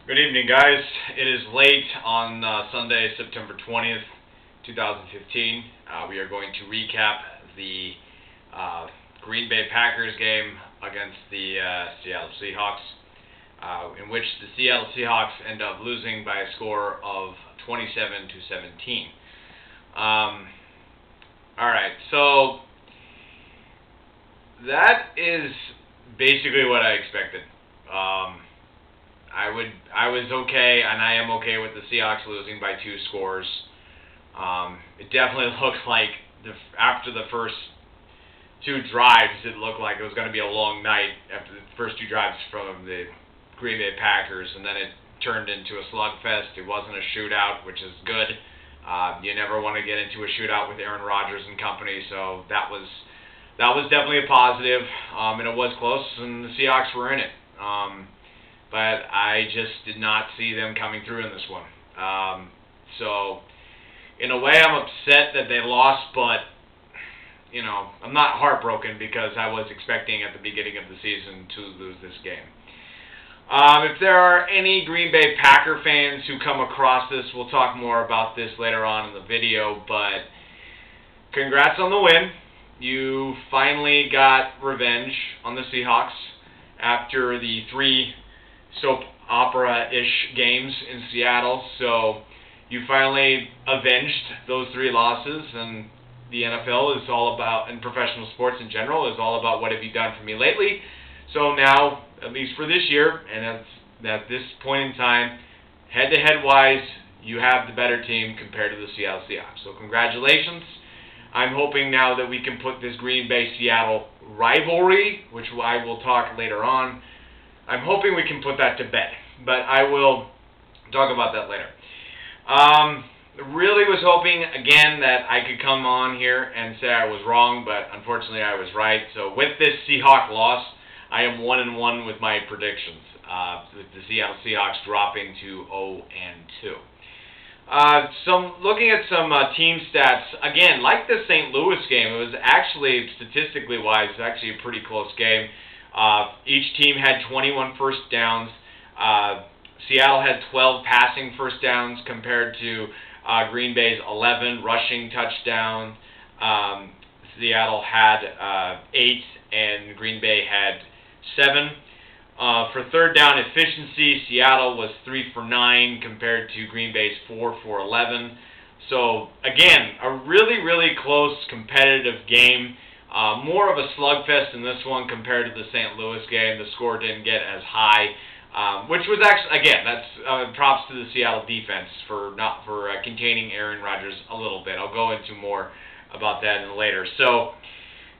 Good evening, guys. It is late on Sunday, September 20th, 2015. We are going to recap the Green Bay Packers game against the Seattle Seahawks, in which the Seattle Seahawks end up losing by a score of 27-17. Alright, so that is basically what I expected. I was okay, and I am okay with the Seahawks losing by 2 scores. It definitely looked like after the first 2 drives, it looked like it was going to be a long night after the first 2 drives from the Green Bay Packers, and then it turned into a slugfest. It wasn't a shootout, which is good. You never want to get into a shootout with Aaron Rodgers and company, so that was definitely a positive, and it was close, and the Seahawks were in it. But I just did not see them coming through in this one. So, in a way, I'm upset that they lost, but, you know, I'm not heartbroken because I was expecting at the beginning of the season to lose this game. If there are any Green Bay Packer fans who come across this, we'll talk more about this later on in the video, but congrats on the win. You finally got revenge on the Seahawks after the 3 soap opera-ish games in Seattle, so you finally avenged those 3 losses, and the NFL is all about, and professional sports in general, is all about what have you done for me lately. So now, at least for this year, and at this point in time, head-to-head wise, you have the better team compared to the Seattle Seahawks. So congratulations. I'm hoping now that we can put this Green Bay-Seattle rivalry, which I will talk later on, I'm hoping we can put that to bed, but I will talk about that later. Really was hoping, again, that I could come on here and say I was wrong, but unfortunately I was right. So with this Seahawk loss, I am 1-1 with my predictions, with the Seattle Seahawks dropping to 0-2. Looking at some team stats, again, like the St. Louis game, it was actually, statistically wise, actually a pretty close game. Each team had 21 first downs. Seattle had 12 passing first downs compared to Green Bay's 11 rushing touchdowns. Seattle had 8 and Green Bay had 7. For third down efficiency, Seattle was 3 for 9 compared to Green Bay's 4 for 11. So, again, a really, really close competitive game. More of a slugfest in this one compared to the St. Louis game. The score didn't get as high, which was actually, again, that's props to the Seattle defense for containing Aaron Rodgers a little bit. I'll go into more about that later. So,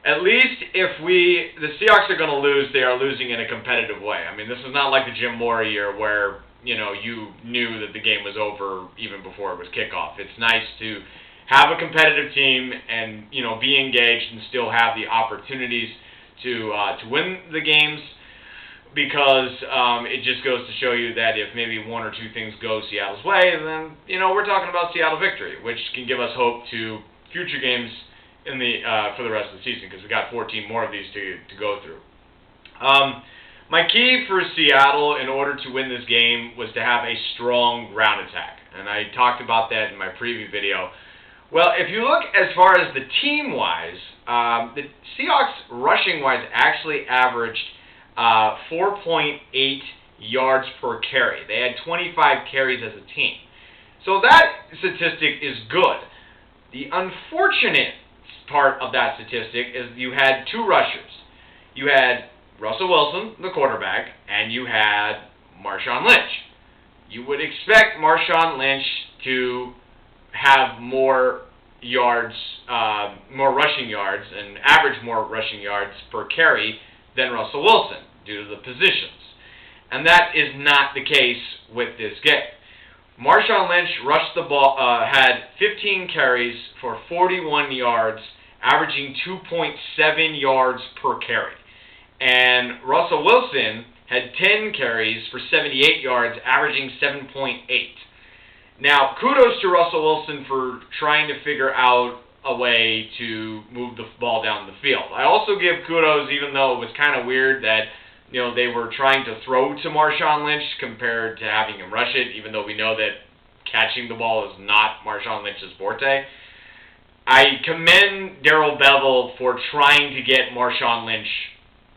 at least if the Seahawks are going to lose, they are losing in a competitive way. I mean, this is not like the Jim Mora year where, you know, you knew that the game was over even before it was kickoff. It's nice to have a competitive team and, you know, be engaged and still have the opportunities to win the games, because it just goes to show you that if maybe 1 or 2 things go Seattle's way, then, you know, we're talking about Seattle victory, which can give us hope to future games in for the rest of the season, because we got 14 more of these to go through. My key for Seattle in order to win this game was to have a strong ground attack, and I talked about that in my preview video. Well, if you look as far as the team-wise, the Seahawks rushing-wise actually averaged 4.8 yards per carry. They had 25 carries as a team. So that statistic is good. The unfortunate part of that statistic is you had 2 rushers. You had Russell Wilson, the quarterback, and you had Marshawn Lynch. You would expect Marshawn Lynch to have more yards, more rushing yards, and average more rushing yards per carry than Russell Wilson due to the positions. And that is not the case with this game. Marshawn Lynch rushed the ball, had 15 carries for 41 yards, averaging 2.7 yards per carry. And Russell Wilson had 10 carries for 78 yards, averaging 7.8. Now, kudos to Russell Wilson for trying to figure out a way to move the ball down the field. I also give kudos, even though it was kind of weird that they were trying to throw to Marshawn Lynch compared to having him rush it, even though we know that catching the ball is not Marshawn Lynch's forte. I commend Darrell Bevell for trying to get Marshawn Lynch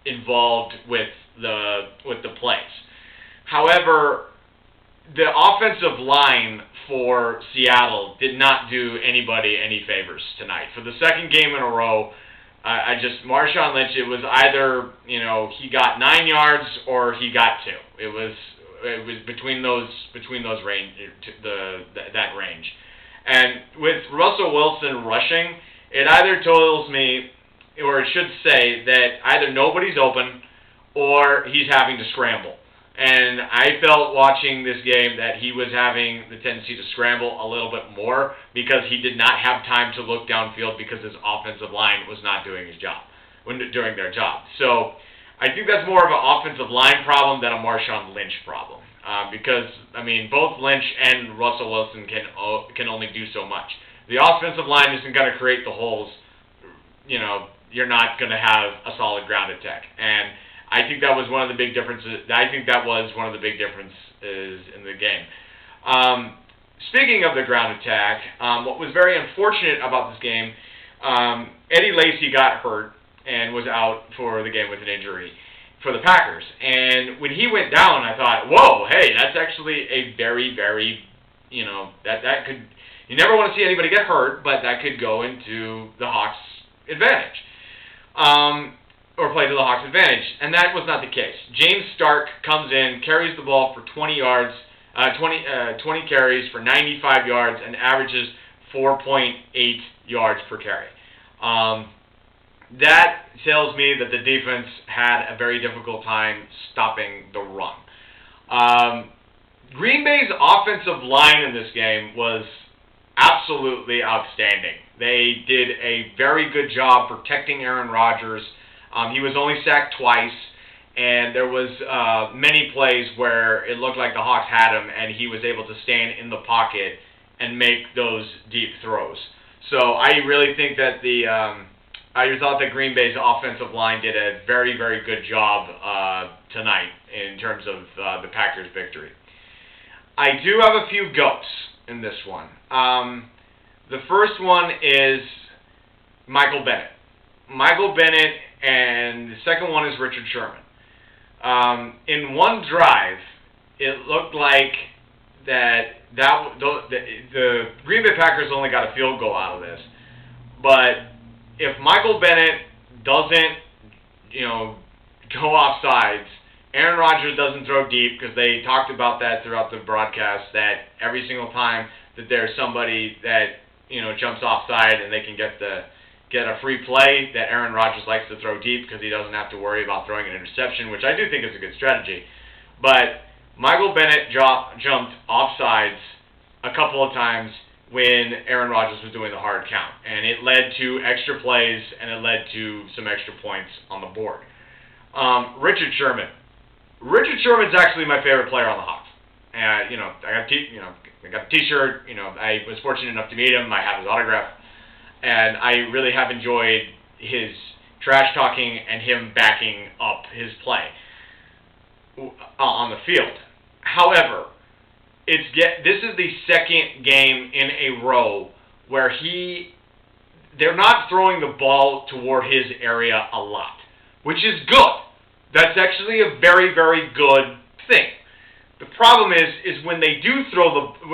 involved with the plays. However, the offensive line for Seattle did not do anybody any favors tonight. For the second game in a row, Marshawn Lynch, it was either, he got 9 yards or he got 2. It was between those range, that range. And with Russell Wilson rushing, it either tells me, or it should say, that either nobody's open or he's having to scramble. And I felt watching this game that he was having the tendency to scramble a little bit more because he did not have time to look downfield because his offensive line was not doing doing their job. So I think that's more of an offensive line problem than a Marshawn Lynch problem. Because, both Lynch and Russell Wilson can only do so much. The offensive line isn't going to create the holes. You're not going to have a solid ground attack. And I think that was one of the big differences. In the game. Speaking of the ground attack, what was very unfortunate about this game, Eddie Lacy got hurt and was out for the game with an injury for the Packers. And when he went down, I thought, whoa, hey, that's actually a very, very, that could, you never want to see anybody get hurt, but that could go into the Hawks' advantage. Or play to the Hawks' advantage. And that was not the case. James Stark comes in, carries the ball for 20 yards, 20 carries for 95 yards, and averages 4.8 yards per carry. That tells me that the defense had a very difficult time stopping the run. Green Bay's offensive line in this game was absolutely outstanding. They did a very good job protecting Aaron Rodgers. He was only sacked twice, and there was many plays where it looked like the Hawks had him, and he was able to stand in the pocket and make those deep throws. So I really think that I thought that Green Bay's offensive line did a very, very good job tonight in terms of the Packers' victory. I do have a few goats in this one. The first one is Michael Bennett. And the second one is Richard Sherman. In one drive, it looked like the Green Bay Packers only got a field goal out of this. But if Michael Bennett doesn't, go off sides, Aaron Rodgers doesn't throw deep, because they talked about that throughout the broadcast, that every single time that there's somebody that, jumps offside and they can get a free play, that Aaron Rodgers likes to throw deep because he doesn't have to worry about throwing an interception, which I do think is a good strategy. But Michael Bennett jumped offsides a couple of times when Aaron Rodgers was doing the hard count, and it led to extra plays, and it led to some extra points on the board. Richard Sherman. Richard Sherman's actually my favorite player on the Hawks. I got a T-shirt. I was fortunate enough to meet him. I have his autograph. And I really have enjoyed his trash talking and him backing up his play on the field. However, this is the second game in a row where they're not throwing the ball toward his area a lot, which is good. That's actually a very, very good thing. The problem is when they do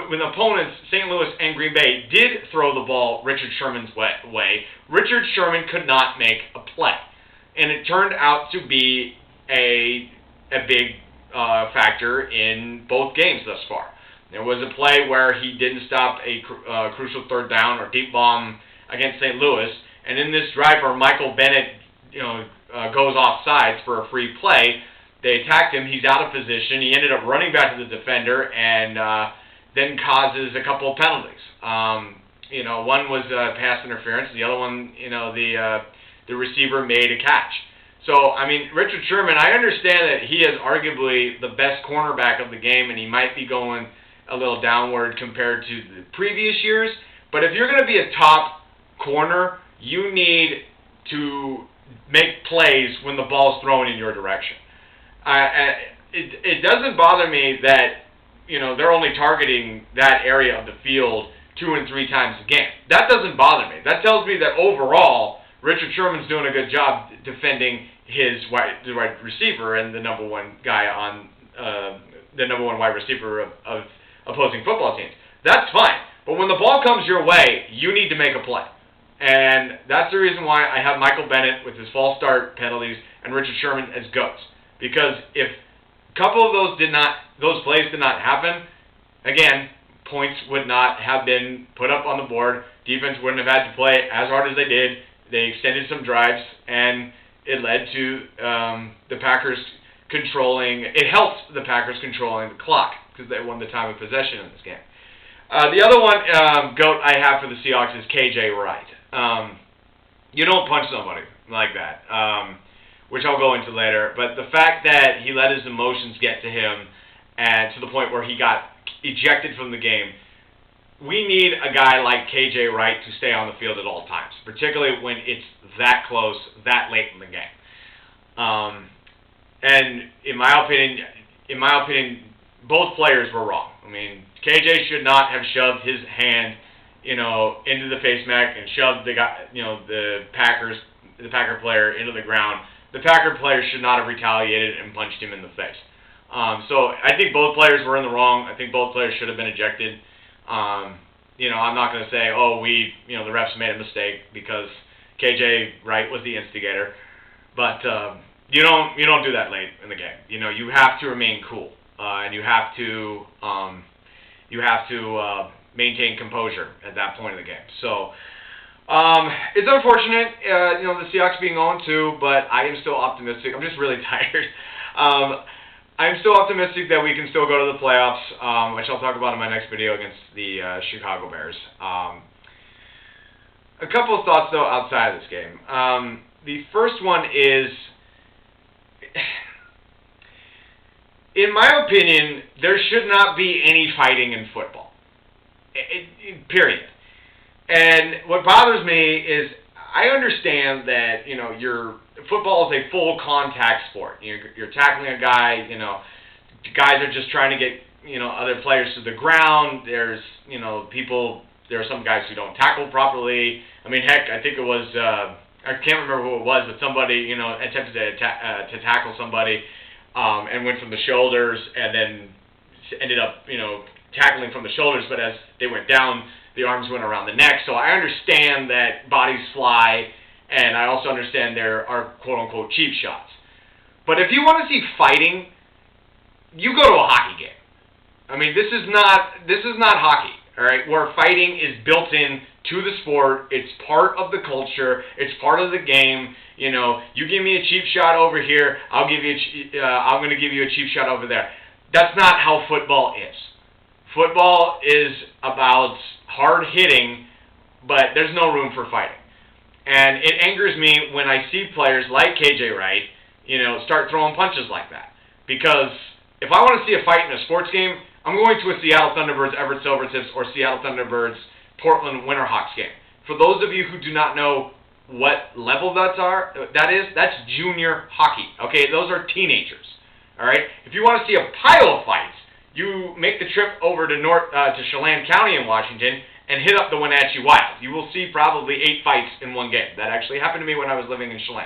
when the opponents, St. Louis and Green Bay, did throw the ball Richard Sherman's way, Richard Sherman could not make a play. And it turned out to be a big factor in both games thus far. There was a play where he didn't stop a crucial third down or deep bomb against St. Louis, and in this drive where Michael Bennett goes off sides for a free play, they attacked him. He's out of position. He ended up running back to the defender and then causes a couple of penalties. One was pass interference. The other one, the receiver made a catch. So, Richard Sherman, I understand that he is arguably the best cornerback of the game, and he might be going a little downward compared to the previous years. But if you're going to be a top corner, you need to make plays when the ball's thrown in your direction. It doesn't bother me that they're only targeting that area of the field 2 and 3 times a game. That doesn't bother me. That tells me that overall Richard Sherman's doing a good job defending the wide receiver and the number one guy on the number one wide receiver of opposing football teams. That's fine. But when the ball comes your way, you need to make a play. And that's the reason why I have Michael Bennett with his false start penalties and Richard Sherman as goats. Because if a couple of those plays did not happen, again, points would not have been put up on the board. Defense wouldn't have had to play as hard as they did. They extended some drives, and it led to the Packers it helped the Packers controlling the clock because they won the time of possession in this game. The other one, GOAT I have for the Seahawks is KJ Wright. You don't punch somebody like that, which I'll go into later. But the fact that he let his emotions get to him and to the point where he got ejected from the game, we need a guy like KJ Wright to stay on the field at all times, particularly when it's that close, that late in the game. And in my opinion, both players were wrong. I mean, KJ should not have shoved his hand, into the face mask and shoved the guy, the Packer player into the ground. The Packer player should not have retaliated and punched him in the face. So I think both players were in the wrong. I think both players should have been ejected. I'm not going to say, the refs made a mistake because KJ Wright was the instigator. But you don't do that late in the game. You have to remain cool, and you have to maintain composure at that point in the game. So it's unfortunate, the Seahawks being 0-2, but I am still optimistic. I'm just really tired. I'm still optimistic that we can still go to the playoffs, which I'll talk about in my next video against the Chicago Bears. A couple of thoughts, though, outside of this game. The first one is, in my opinion, there should not be any fighting in football. Period. And what bothers me is I understand that, football is a full contact sport. You're tackling a guy, guys are just trying to get, other players to the ground. There's, there are some guys who don't tackle properly. I mean, heck, I think it was, I can't remember who it was, but somebody, attempted to tackle somebody and went from the shoulders and then ended up, tackling from the shoulders, but as they went down, the arms went around the neck. So I understand that bodies fly, and I also understand there are quote-unquote cheap shots. But if you want to see fighting, you go to a hockey game. I mean, this is not hockey, all right, where fighting is built in to the sport. It's part of the culture. It's part of the game. You give me a cheap shot over here, I'm going to give you a cheap shot over there. That's not how football is. Football is about hard hitting, but there's no room for fighting. And it angers me when I see players like KJ Wright, start throwing punches like that. Because if I want to see a fight in a sports game, I'm going to a Seattle Thunderbirds Everett Silvertips or Seattle Thunderbirds Portland Winterhawks game. For those of you who do not know what level that is, that's junior hockey. Okay, those are teenagers. All right. If you want to see a pile of fights, you make the trip over to to Chelan County in Washington and hit up the Wenatchee Wild. You will see probably 8 fights in one game. That actually happened to me when I was living in Chelan.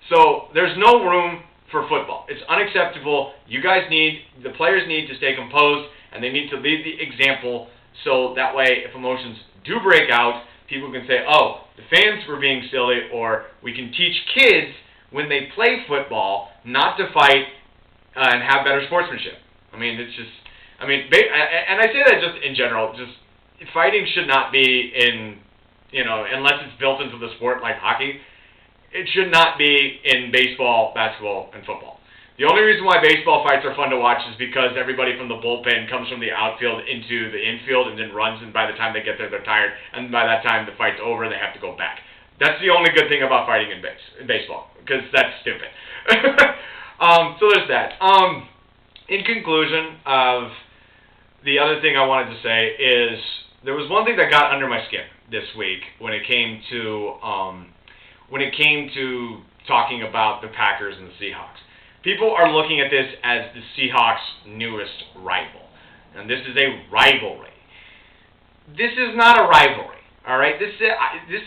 So there's no room for football. It's unacceptable. The players need to stay composed, and they need to lead the example so that way if emotions do break out, people can say, oh, the fans were being silly, or we can teach kids when they play football not to fight and have better sportsmanship. I mean, and I say that just in general, just fighting should not be unless it's built into the sport like hockey, it should not be in baseball, basketball, and football. The only reason why baseball fights are fun to watch is because everybody from the bullpen comes from the outfield into the infield and then runs, and by the time they get there, they're tired, and by that time the fight's over, they have to go back. That's the only good thing about fighting in baseball, because that's stupid. So there's that. In conclusion, the other thing I wanted to say is there was one thing that got under my skin this week when it came to talking about the Packers and the Seahawks. people are looking at this as the Seahawks' newest rival. And this is a rivalry. This is not a rivalry, all right? This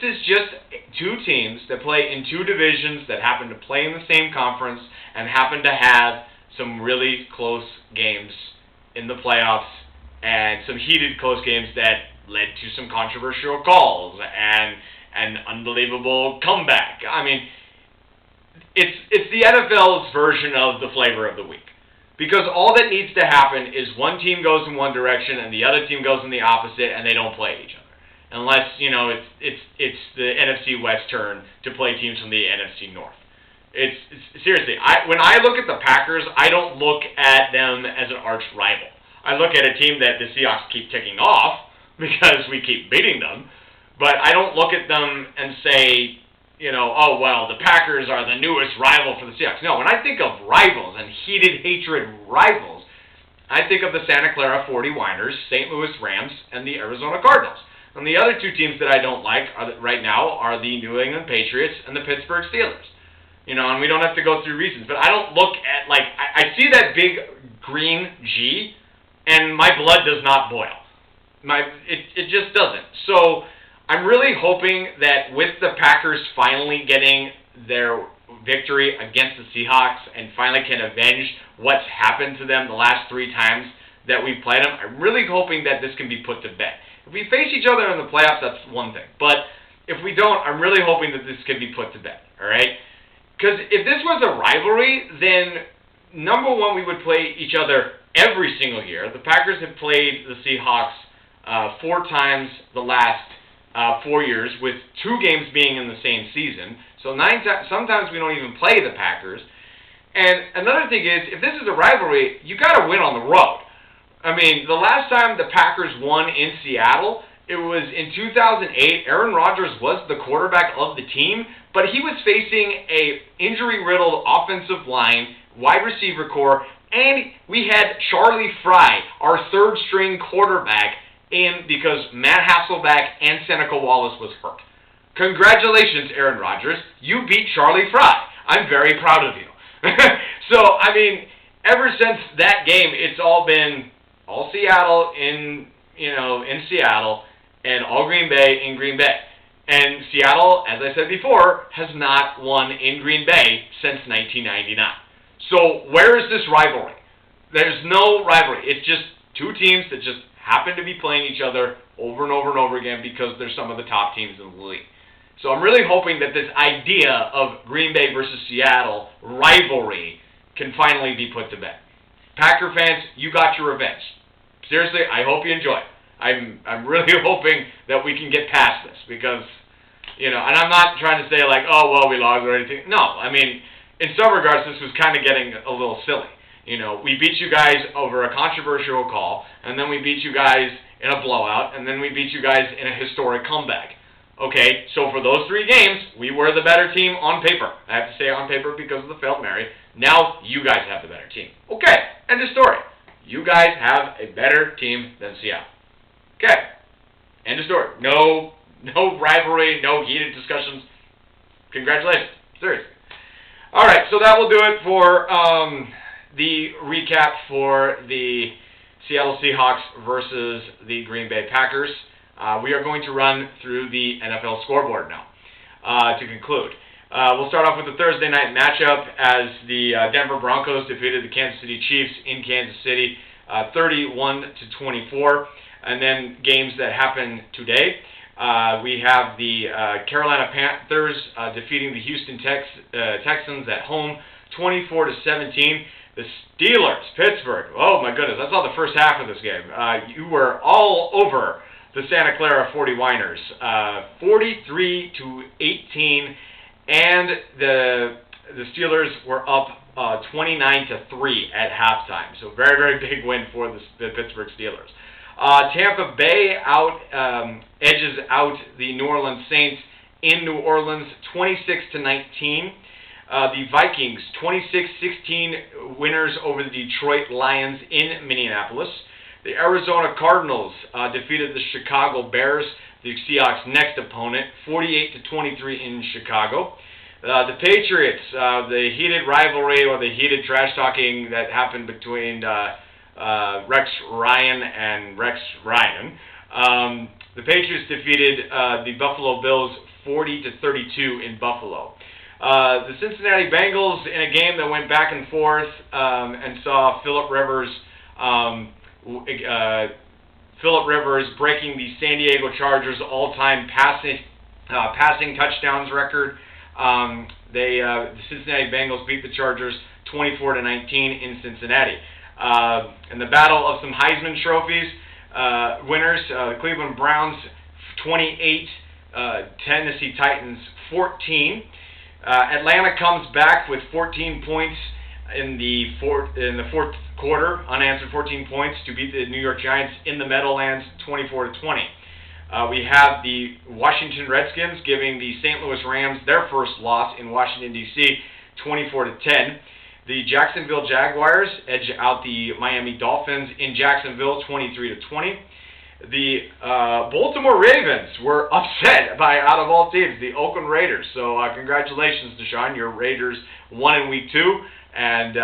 is just two teams that play in two divisions that happen to play in the same conference and happen to have some really close games in the playoffs and some heated close games that led to some controversial calls and an unbelievable comeback. I mean, it's the NFL's version of the flavor of the week. Because all that needs to happen is one team goes in one direction and the other team goes in the opposite, and they don't play each other. Unless, it's the NFC West turn to play teams from the NFC North. It's seriously, when I look at the Packers, I don't look at them as an arch rival. I look at a team that the Seahawks keep ticking off because we keep beating them, but I don't look at them and say, oh, well, the Packers are the newest rival for the Seahawks. No, when I think of rivals and heated hatred rivals, I think of the Santa Clara 49ers, St. Louis Rams, and the Arizona Cardinals. And the other two teams that I don't like right now are the New England Patriots and the Pittsburgh Steelers. And we don't have to go through reasons, but I don't look at, I see that big green G, and my blood does not boil. It just doesn't. So I'm really hoping that with the Packers finally getting their victory against the Seahawks and finally can avenge what's happened to them the last 3 times that we've played them, I'm really hoping that this can be put to bed. If we face each other in the playoffs, that's one thing. But if we don't, I'm really hoping that this can be put to bed, all right? Because if this was a rivalry, then number one, we would play each other every single year. The Packers have played the Seahawks 4 times the last 4 years, with 2 games being in the same season. So sometimes we don't even play the Packers. And another thing is, if this is a rivalry, you got to win on the road. I mean, the last time the Packers won in Seattle, it was in 2008. Aaron Rodgers was the quarterback of the team, but he was facing a injury-riddled offensive line, wide receiver core, and we had Charlie Fry, our third-string quarterback, in because Matt Hasselbeck and Seneca Wallace was hurt. Congratulations, Aaron Rodgers. You beat Charlie Fry. I'm very proud of you. So, I mean, ever since that game, it's all been all Seattle in Seattle and all Green Bay in Green Bay. And Seattle, as I said before, has not won in Green Bay since 1999. So, where is this rivalry? There's no rivalry. It's just two teams that just happen to be playing each other over and over and over again because they're some of the top teams in the league. So I'm really hoping that this idea of Green Bay versus Seattle rivalry can finally be put to bed. Packer fans, you got your revenge. Seriously, I hope you enjoy it. I'm really hoping that we can get past this because, and I'm not trying to say like, oh, well, we lost or anything. No, I mean, in some regards, this was kind of getting a little silly. We beat you guys over a controversial call, and then we beat you guys in a blowout, and then we beat you guys in a historic comeback. Okay, so for those 3 games, we were the better team on paper. I have to say on paper because of the failed Mary. Now you guys have the better team. Okay, end of story. You guys have a better team than Seattle. Okay, end of story. No rivalry, no heated discussions. Congratulations. Seriously. All right, so that will do it for the recap for the Seattle Seahawks versus the Green Bay Packers. We are going to run through the NFL scoreboard now to conclude. We'll start off with the Thursday night matchup as the Denver Broncos defeated the Kansas City Chiefs in Kansas City 31-24. And then games that happen today. We have the Carolina Panthers defeating the Houston Texans at home 24-17. The Steelers, Pittsburgh. Oh my goodness, I saw the first half of this game. You were all over the Santa Clara 49ers, 43-18, and the Steelers were up 29-3 at halftime. So very, very big win for the Pittsburgh Steelers. Tampa Bay edges out the New Orleans Saints in New Orleans, 26-19. The Vikings, 26-16 winners over the Detroit Lions in Minneapolis. The Arizona Cardinals defeated the Chicago Bears, the Seahawks' next opponent, 48-23 in Chicago. The Patriots, the heated rivalry or the heated trash talking that happened between Rex Ryan and Rex Ryan. The Patriots defeated the Buffalo Bills 40-32 in Buffalo. The Cincinnati Bengals, in a game that went back and forth and saw Phillip Rivers breaking the San Diego Chargers all-time passing touchdowns record. The Cincinnati Bengals beat the Chargers 24-19 in Cincinnati. In the battle of some Heisman trophies, winners, the Cleveland Browns 28, Tennessee Titans 14. Atlanta comes back with 14 points in the fourth quarter, unanswered 14 points to beat the New York Giants in the Meadowlands 24-20. We have the Washington Redskins giving the St. Louis Rams their first loss in Washington, D.C., 24-10. The Jacksonville Jaguars edge out the Miami Dolphins in Jacksonville, 23-20. The Baltimore Ravens were upset by, out of all teams, the Oakland Raiders. So congratulations, Deshaun. Your Raiders won in Week 2, and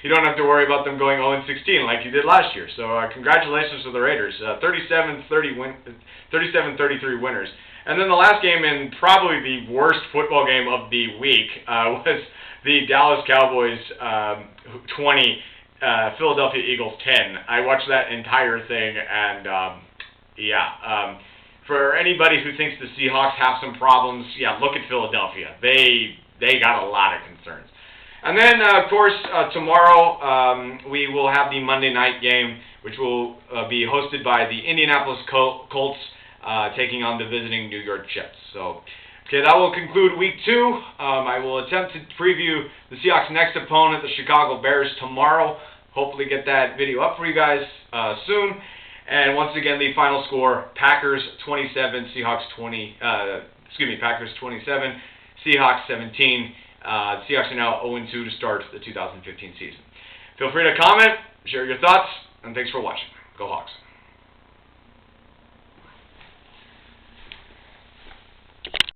you don't have to worry about them going 0-16 like you did last year. So congratulations to the Raiders. 37-33 winners. And then the last game, and probably the worst football game of the week, was the Dallas Cowboys 20, Philadelphia Eagles 10. I watched that entire thing, and for anybody who thinks the Seahawks have some problems, look at Philadelphia. They got a lot of concerns. And then, of course, tomorrow we will have the Monday night game, which will be hosted by the Indianapolis Colts taking on the visiting New York Jets. So, okay, that will conclude Week 2. I will attempt to preview the Seahawks' next opponent, the Chicago Bears, tomorrow. Hopefully get that video up for you guys soon. And once again, the final score, Packers 27, Packers 27, Seahawks 17. The Seahawks are now 0-2 to start the 2015 season. Feel free to comment, share your thoughts, and thanks for watching. Go Hawks.